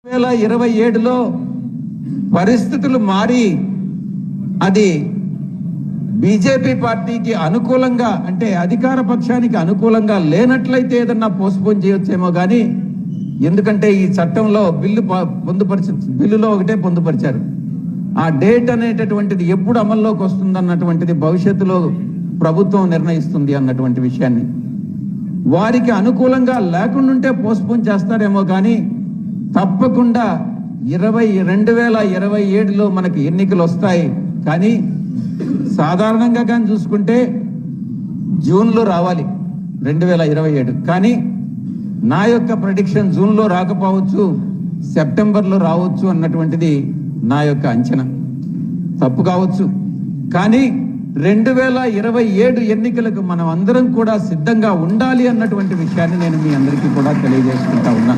2027లో పరిస్థితులు మారి అది బీజేపీ పార్టీకి అనుకూలంగా అంటే అధికార పక్షానికి అనుకూలంగా లేనట్లయితే ఏదన్నా పోస్ట్పోన్ చేయొచ్చేమో కానీ ఎందుకంటే ఈ చట్టంలో బిల్లులో ఒకటే పొందుపరిచారు. ఆ డేట్ అనేటటువంటిది ఎప్పుడు అమల్లోకి వస్తుందన్నటువంటిది భవిష్యత్తులో ప్రభుత్వం నిర్ణయిస్తుంది అన్నటువంటి విషయాన్ని వారికి అనుకూలంగా లేకుండా పోస్ట్పోన్ చేస్తారేమో కానీ తప్పకుండా 2027లో మనకి ఎన్నికలు వస్తాయి. కానీ సాధారణంగా కానీ చూసుకుంటే జూన్లో రావాలి 2027. కానీ నా యొక్క ప్రెడిక్షన్ జూన్లో రాకపోవచ్చు, సెప్టెంబర్లో రావచ్చు అన్నటువంటిది నా యొక్క అంచనా. తప్పు కావచ్చు, కానీ 2027 ఎన్నికలకు మనం అందరం కూడా సిద్ధంగా ఉండాలి అన్నటువంటి విషయాన్ని నేను మీ అందరికీ కూడా తెలియజేసుకుంటా ఉన్నా.